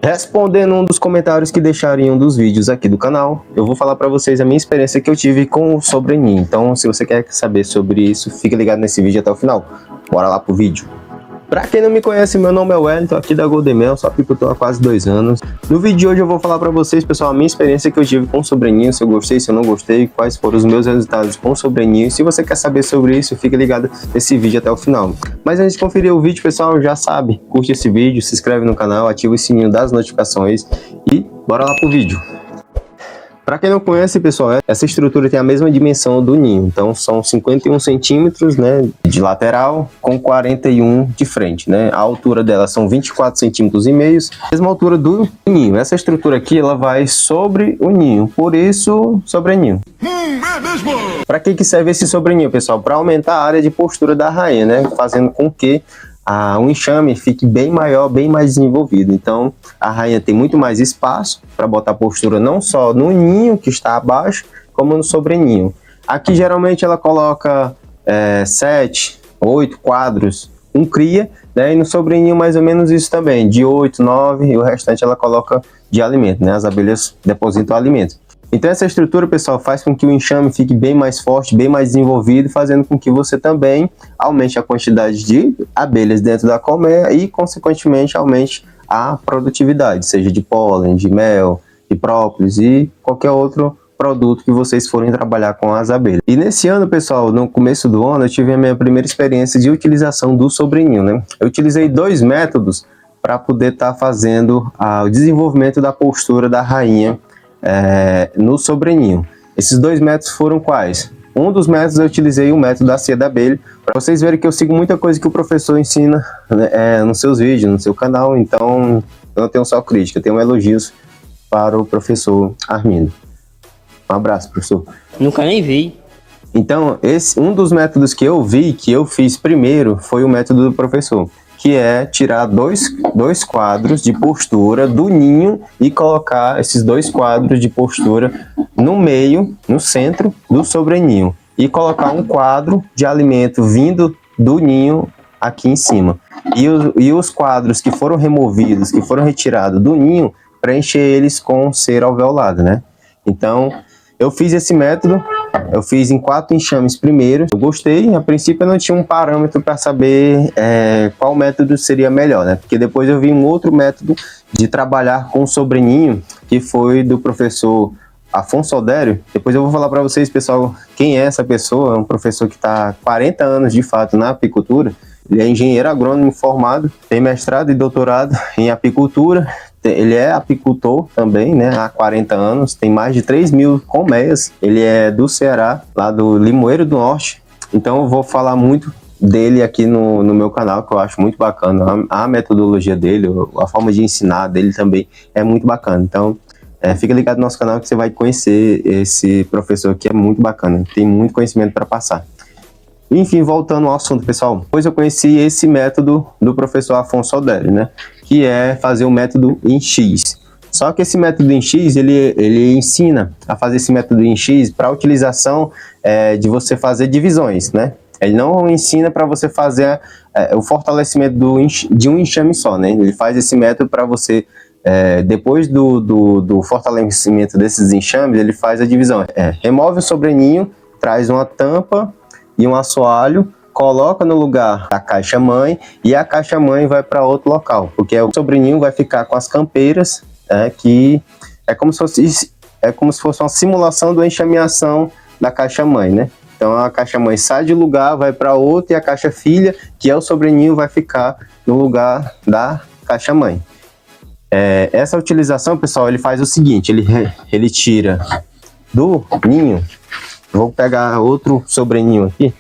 Respondendo um dos comentários que deixaram em um dos vídeos aqui do canal, eu vou falar para vocês a minha experiência que eu tive com o sobreninho. Então, se você quer saber sobre isso, fica ligado nesse vídeo até o final. Bora lá pro vídeo. Pra quem não me conhece, meu nome é Wellington, aqui da Golden Mel, só apicultor há quase 2 anos. No vídeo de hoje eu vou falar pra vocês, pessoal, a minha experiência que eu tive com o sobreninho, se eu gostei, se eu não gostei, quais foram os meus resultados com o sobreninho. Se você quer saber sobre isso, fica ligado nesse vídeo até o final. Mas antes de conferir o vídeo, pessoal, já sabe, curte esse vídeo, se inscreve no canal, ativa o sininho das notificações e bora lá pro vídeo. Para quem não conhece, pessoal, essa estrutura tem a mesma dimensão do ninho, então são 51 centímetros, né, de lateral com 41 de frente, né? A altura dela são 24 centímetros e meio, mesma altura do ninho. Essa estrutura aqui, ela vai sobre o ninho, por isso sobreninho. Para que serve esse sobreninho, pessoal? Para aumentar a área de postura da rainha, né, fazendo com que o enxame fique bem maior, bem mais desenvolvido. Então a rainha tem muito mais espaço para botar postura não só no ninho que está abaixo, como no sobreninho. Aqui geralmente ela coloca 7, 8 quadros, um cria, né? E no sobreninho mais ou menos isso também, de 8, 9, e o restante ela coloca de alimento, né? As abelhas depositam alimento. Então essa estrutura, pessoal, faz com que o enxame fique bem mais forte, bem mais desenvolvido, fazendo com que você também aumente a quantidade de abelhas dentro da colmeia e, consequentemente, aumente a produtividade, seja de pólen, de mel, de própolis e qualquer outro produto que vocês forem trabalhar com as abelhas. E nesse ano, pessoal, no começo do ano, eu tive a minha primeira experiência de utilização do sobreninho, né? Eu utilizei 2 métodos para poder estar fazendo o desenvolvimento da postura da rainha no sobreninho. Esses 2 métodos foram quais? Um dos métodos eu utilizei o método da cia da abelha, para vocês verem que eu sigo muita coisa que o professor ensina, né, nos seus vídeos, no seu canal, então eu não tenho só crítica, eu tenho elogios para o professor Armindo. Um abraço, professor. Nunca nem vi. Então, um dos métodos que eu vi, que eu fiz primeiro, foi o método do professor, que é tirar dois quadros de postura do ninho e colocar esses 2 quadros de postura no meio, no centro do sobreninho, e colocar um quadro de alimento vindo do ninho aqui em cima. E os quadros que foram removidos, que foram retirados do ninho, preencher eles com cera alveolada, né? Então, eu fiz esse método. Eu fiz em 4 enxames primeiro. Eu gostei. A princípio eu não tinha um parâmetro para saber qual método seria melhor, né? Porque depois eu vi um outro método de trabalhar com sobreninho, que foi do professor Afonso Aldério. Depois eu vou falar para vocês, pessoal, quem é essa pessoa. É um professor que está há 40 anos de fato na apicultura. Ele é engenheiro agrônomo formado, tem mestrado e doutorado em apicultura. Ele é apicultor também, né, há 40 anos, tem mais de 3.000 colmeias. Ele é do Ceará, lá do Limoeiro do Norte. Então eu vou falar muito dele aqui no meu canal, que eu acho muito bacana. A metodologia dele, a forma de ensinar dele também é muito bacana. Então fica ligado no nosso canal que você vai conhecer esse professor que é muito bacana, tem muito conhecimento para passar. Enfim, voltando ao assunto, pessoal, depois eu conheci esse método do professor Afonso Aldério, né, que é fazer o método em X. Só que esse método em X, ele ensina a fazer esse método em X para a utilização de você fazer divisões, né? Ele não ensina para você fazer o fortalecimento de um enxame só, né? Ele faz esse método para você, depois do fortalecimento desses enxames, ele faz a divisão. Remove o sobreninho, traz uma tampa e um assoalho, coloca no lugar da caixa-mãe e a caixa-mãe vai para outro local, porque o sobreninho vai ficar com as campeiras, que é como se fosse uma simulação da enxameação da caixa-mãe, né? Então a caixa-mãe sai de lugar, vai para outro, e a caixa-filha, que é o sobreninho, vai ficar no lugar da caixa-mãe. Essa utilização, pessoal, ele faz o seguinte, ele tira do ninho. Vou pegar outro sobreninho aqui.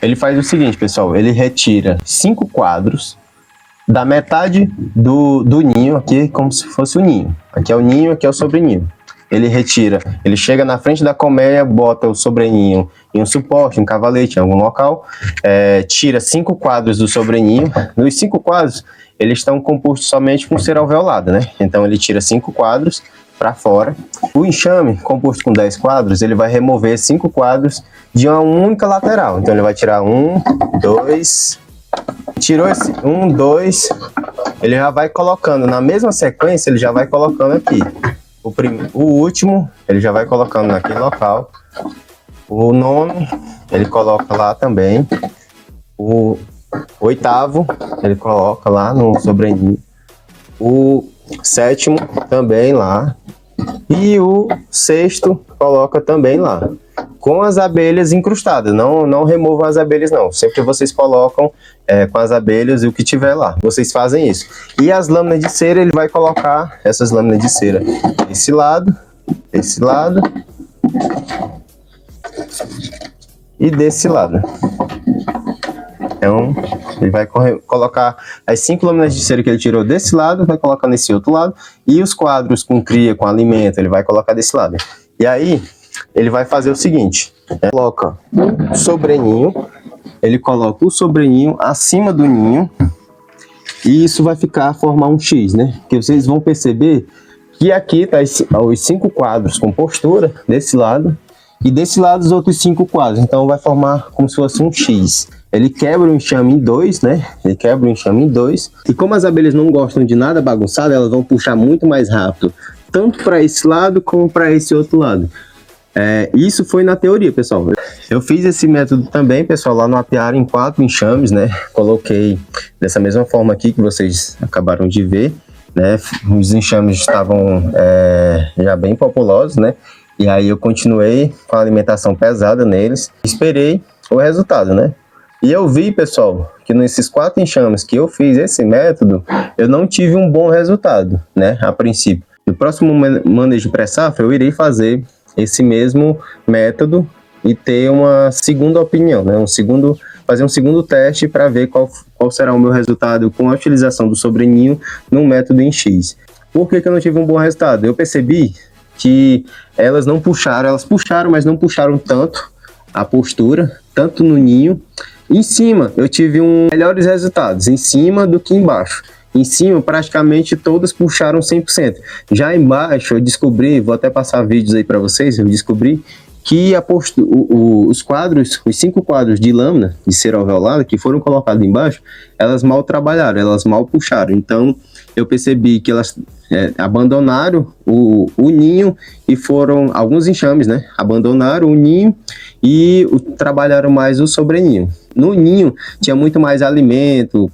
Ele faz o seguinte, pessoal. Ele retira 5 quadros da metade do ninho aqui, como se fosse o ninho. Aqui é o ninho, aqui é o sobreninho. Ele retira, ele chega na frente da colmeia, bota o sobreninho em um suporte, um cavalete, em algum local, tira 5 quadros do sobreninho. Nos 5 quadros, eles estão compostos somente com cera alveolada, né? Então ele tira 5 quadros para fora. O enxame, composto com 10 quadros, ele vai remover 5 quadros de uma única lateral. Então ele vai tirar 1, 2, tirou esse 1, 2, ele já vai colocando na mesma sequência, ele já vai colocando aqui. O último, ele já vai colocando naquele local. O nono, ele coloca lá também. O oitavo, ele coloca lá no sobreninho. O sétimo também lá. E o sexto coloca também lá. Com as abelhas incrustadas. Não removam as abelhas não. Sempre vocês colocam com as abelhas e o que tiver lá. Vocês fazem isso. E as lâminas de cera, ele vai colocar essas lâminas de cera desse lado e desse lado. Então, ele vai colocar as 5 lâminas de cera que ele tirou desse lado, vai colocar nesse outro lado, e os quadros com cria, com alimento, ele vai colocar desse lado. E aí, ele vai fazer o seguinte, coloca o sobreninho, ele coloca o sobreninho acima do ninho, e isso vai formar um X, né? Que vocês vão perceber que aqui tá os 5 quadros com postura, desse lado, e desse lado os outros 5 quadros, então vai formar como se fosse um X. Ele quebra o enxame em 2, né? Ele quebra o enxame em 2. E como as abelhas não gostam de nada bagunçado, elas vão puxar muito mais rápido, tanto para esse lado como para esse outro lado. Isso foi na teoria, pessoal. Eu fiz esse método também, pessoal, lá no apiário em 4 enxames, né? Coloquei dessa mesma forma aqui que vocês acabaram de ver, né? Os enxames estavam já bem populosos, né? E aí eu continuei com a alimentação pesada neles. Esperei o resultado, né? E eu vi, pessoal, que nesses 4 enxames que eu fiz esse método, eu não tive um bom resultado, né, a princípio. No próximo manejo pré-safra, eu irei fazer esse mesmo método e ter uma segunda opinião, né, fazer um segundo teste para ver qual será o meu resultado com a utilização do sobreninho no método em X. Por que eu não tive um bom resultado? Eu percebi que elas não puxaram, elas puxaram, mas não puxaram tanto a postura, tanto no ninho. Em cima, eu tive melhores resultados, em cima do que embaixo. Em cima, praticamente todas puxaram 100%. Já embaixo, eu descobri, vou até passar vídeos aí para vocês, eu descobri que os quadros, os 5 quadros de lâmina de cera alveolada que foram colocados embaixo, elas mal trabalharam, elas mal puxaram. Então, eu percebi que elas abandonaram o ninho e foram, alguns enxames, né? Abandonaram o ninho e trabalharam mais o sobreninho. No ninho tinha muito mais alimento,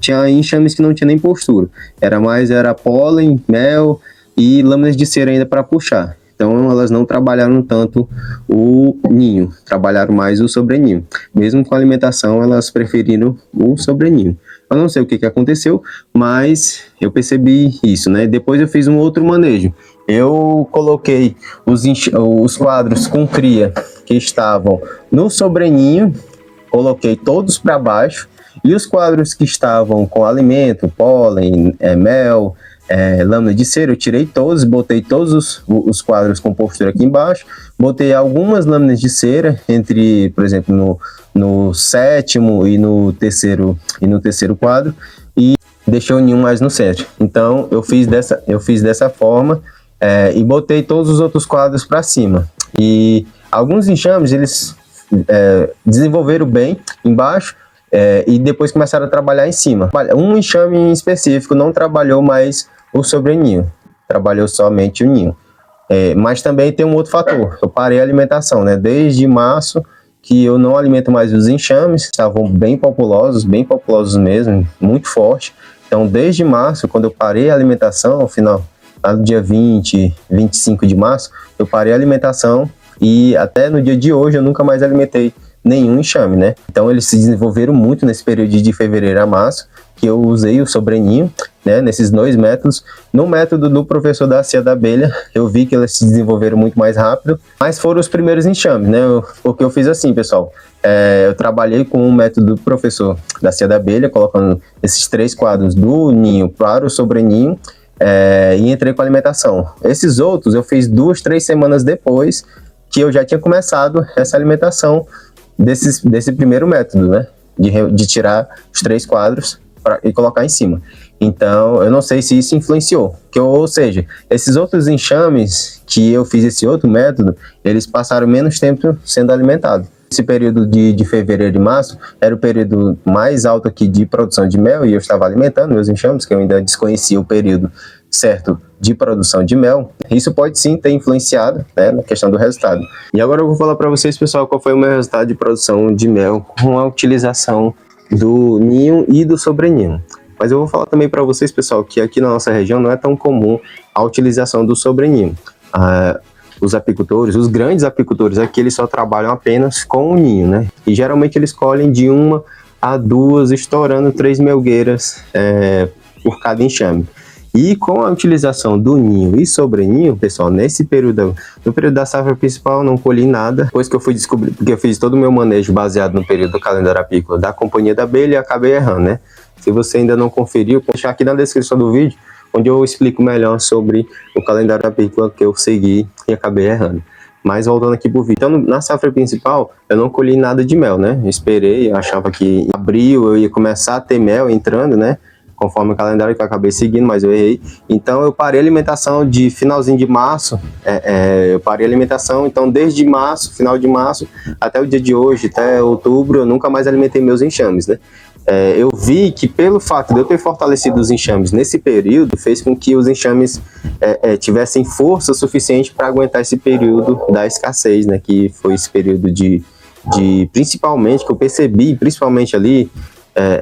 tinha enxames que não tinha nem postura. Era pólen, mel e lâminas de cera ainda para puxar. Então elas não trabalharam tanto o ninho, trabalharam mais o sobreninho. Mesmo com a alimentação, elas preferiram o sobreninho. Eu não sei o que aconteceu, mas eu percebi isso, né? Depois eu fiz um outro manejo. Eu coloquei os quadros com cria que estavam no sobreninho, coloquei todos para baixo, e os quadros que estavam com alimento, pólen, mel, lâmina de cera, eu tirei todos, botei todos os quadros com postura aqui embaixo, botei algumas lâminas de cera entre, por exemplo, no sétimo e no terceiro quadro, e deixei o ninho mais no centro. Então eu fiz dessa forma e botei todos os outros quadros para cima. E alguns enxames eles desenvolveram bem embaixo, e depois começaram a trabalhar em cima. Um enxame em específico não trabalhou mais o sobreninho, trabalhou somente o ninho. Mas também tem um outro fator, eu parei a alimentação, né? Desde março que eu não alimento mais os enxames, estavam bem populosos mesmo, muito forte. Então desde março, quando eu parei a alimentação, ao final, lá no dia 20, 25 de março, eu parei a alimentação e até no dia de hoje eu nunca mais alimentei nenhum enxame, né? Então eles se desenvolveram muito nesse período de fevereiro a março, que eu usei o sobreninho, né, nesses 2 métodos. No método do professor da Cia da Abelha, eu vi que elas se desenvolveram muito mais rápido, mas foram os primeiros enxames, né? Porque eu fiz assim, pessoal, eu trabalhei com o método do professor da Cia da Abelha, colocando esses 3 quadros do ninho para o sobreninho, e entrei com a alimentação. Esses outros eu fiz 2, 3 semanas depois que eu já tinha começado essa alimentação desse primeiro método, né? De tirar os 3 quadros e colocar em cima. Então, eu não sei se isso influenciou. Ou seja, esses outros enxames que eu fiz esse outro método, eles passaram menos tempo sendo alimentados. esse período de fevereiro e março era o período mais alto aqui de produção de mel, e eu estava alimentando meus enxames, que eu ainda desconhecia o período certo de produção de mel. Isso pode sim ter influenciado, né, na questão do resultado. E agora eu vou falar para vocês, pessoal, qual foi o meu resultado de produção de mel com a utilização do ninho e do sobreninho. Mas eu vou falar também para vocês, pessoal, que aqui na nossa região não é tão comum a utilização do sobreninho. Os apicultores, os grandes apicultores aqui, eles só trabalham apenas com o ninho, né? E geralmente eles colhem de 1 a 2, estourando 3 melgueiras por cada enxame. E com a utilização do ninho e sobreninho, pessoal, nesse período, no período da safra principal, não colhi nada. Depois que eu fui descobrir, porque eu fiz todo o meu manejo baseado no período do calendário apícola da Companhia da Abelha e acabei errando, né? Se você ainda não conferiu, vou deixar aqui na descrição do vídeo, onde eu explico melhor sobre o calendário apícola que eu segui e acabei errando. Mas voltando aqui pro vídeo. Então, na safra principal, eu não colhi nada de mel, né? Eu esperei, eu achava que em abril eu ia começar a ter mel entrando, né? Conforme o calendário que eu acabei seguindo, mas eu errei. Então eu parei a alimentação de finalzinho de março, eu parei a alimentação, então desde março, final de março, até o dia de hoje, até outubro, eu nunca mais alimentei meus enxames, né? Eu vi que pelo fato de eu ter fortalecido os enxames nesse período, fez com que os enxames tivessem força suficiente para aguentar esse período da escassez, né? Que foi esse período de principalmente, que eu percebi, principalmente ali,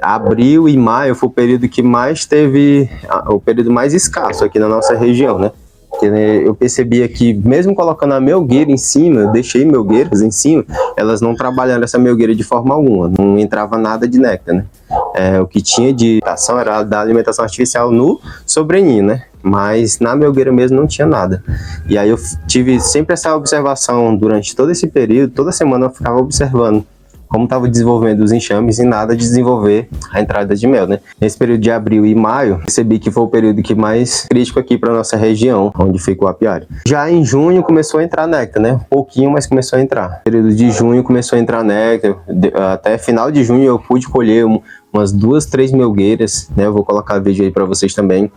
abril e maio foi o período que mais teve, o período mais escasso aqui na nossa região, né? Porque, né, eu percebia que mesmo colocando a melgueira em cima, eu deixei melgueiras em cima, elas não trabalharam essa melgueira de forma alguma, não entrava nada de néctar, né? O que tinha de alimentação era da alimentação artificial no sobreninho, né? Mas na melgueira mesmo não tinha nada. E aí eu tive sempre essa observação durante todo esse período, toda semana eu ficava observando como estava o desenvolvimento dos enxames e nada de desenvolver a entrada de mel, né? Nesse período de abril e maio, percebi que foi o período que mais crítico aqui para nossa região, onde fica o apiário. Já em junho começou a entrar néctar, né? Um pouquinho, mas começou a entrar. No período de junho começou a entrar néctar, até final de junho eu pude colher umas 2, 3 melgueiras, né? Eu vou colocar vídeo aí para vocês também.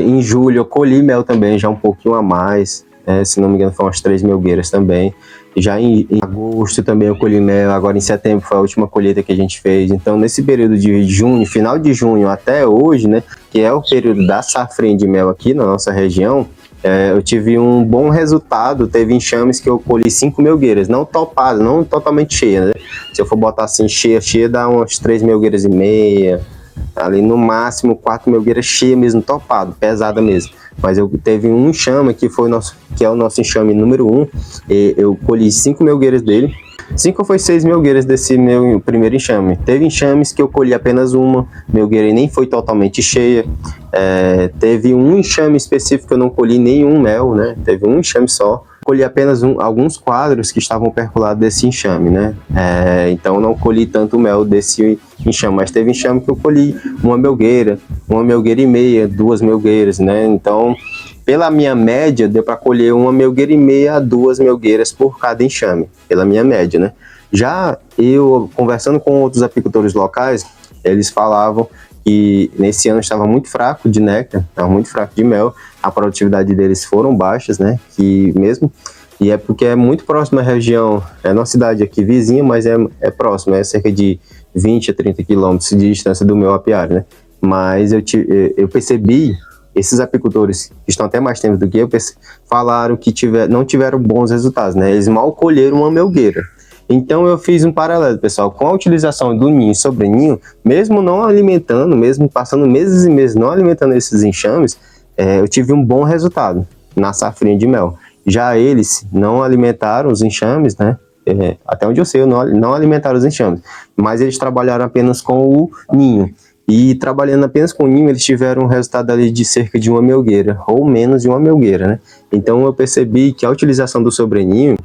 Em julho eu colhi mel também, já um pouquinho a mais, se não me engano foram umas 3 melgueiras também. Já em agosto também eu colhi mel, agora em setembro foi a última colheita que a gente fez. Então nesse período de junho, final de junho até hoje, né, que é o período da safrinha de mel aqui na nossa região, eu tive um bom resultado. Teve enxames que eu colhi 5 melgueiras, não topadas, não totalmente cheia, né? Se eu for botar assim cheia dá umas 3 melgueiras e meia, ali no máximo 4 melgueiras cheias mesmo, topado, pesada mesmo. Mas eu teve um enxame que é o nosso enxame número 1, e eu colhi 5 melgueiras dele. 5 ou 6 melgueiras desse meu primeiro enxame. Teve enxames que eu colhi apenas uma melgueira e nem foi totalmente cheia. Teve um enxame específico que eu não colhi nenhum mel, né? Teve um enxame só. Colhi apenas alguns quadros que estavam percolados desse enxame, né? Então não colhi tanto mel desse enxame, mas teve enxame que eu colhi uma melgueira e meia, 2 melgueiras, né? Então, pela minha média, deu para colher uma melgueira e meia a 2 melgueiras por cada enxame, pela minha média, né? Já eu, conversando com outros apicultores locais, eles falavam que nesse ano estava muito fraco de néctar, estava muito fraco de mel, a produtividade deles foram baixas, né? E é porque é muito próximo à região, é uma cidade aqui vizinha, mas é próximo, é cerca de 20 a 30 quilômetros de distância do meu apiário, né? Mas eu percebi, esses apicultores que estão até mais tempo do que eu, falaram que não tiveram bons resultados, né? Eles mal colheram uma melgueira. Então eu fiz um paralelo, pessoal, com a utilização do ninho e sobreninho, mesmo não alimentando, mesmo passando meses e meses não alimentando esses enxames, eu tive um bom resultado na safrinha de mel. Já eles não alimentaram os enxames, né? Até onde eu sei, não alimentaram os enxames, mas eles trabalharam apenas com o ninho. E trabalhando apenas com o ninho, eles tiveram um resultado ali de cerca de uma melgueira, ou menos de uma melgueira, né? Então eu percebi que a utilização do sobreninho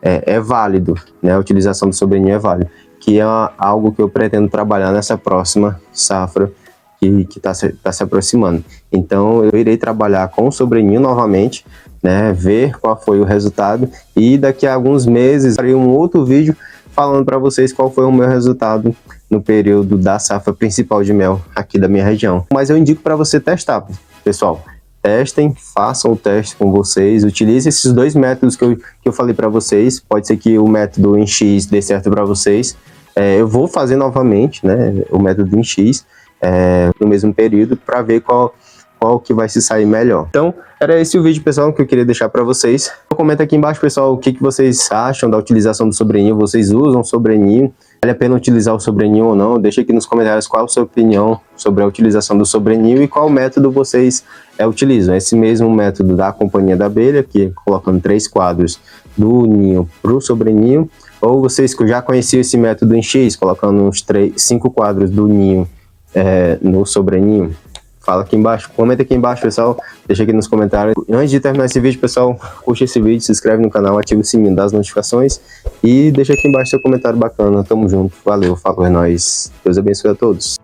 é válido, né? A utilização do sobreninho é válido, que é algo que eu pretendo trabalhar nessa próxima safra que está se aproximando. Então eu irei trabalhar com o sobreninho novamente, né? Ver qual foi o resultado, e daqui a alguns meses farei um outro vídeo falando para vocês qual foi o meu resultado no período da safra principal de mel aqui da minha região. Mas eu indico para você testar, pessoal. testem, façam o teste com vocês, utilizem esses dois métodos que eu falei para vocês. Pode ser que o método em X dê certo para vocês. Eu vou fazer novamente, né, o método em X no mesmo período para ver qual que vai se sair melhor. Então, era esse o vídeo, pessoal, que eu queria deixar para vocês. Comenta aqui embaixo, pessoal, o que vocês acham da utilização do sobreninho. Vocês usam sobreninho? Vale a pena utilizar o sobreninho ou não? Deixa aqui nos comentários qual a sua opinião sobre a utilização do sobreninho e qual método vocês utilizam. Esse mesmo método da Companhia da Abelha, que é colocando 3 quadros do ninho para o sobreninho, ou vocês já conheciam esse método em X, colocando uns 5 quadros do ninho no sobreninho? Fala aqui embaixo, comenta aqui embaixo, pessoal, deixa aqui nos comentários. Antes de terminar esse vídeo, pessoal, curte esse vídeo, se inscreve no canal, ativa o sininho das notificações e deixa aqui embaixo seu comentário bacana. Tamo junto, valeu, falou, é nóis. Deus abençoe a todos.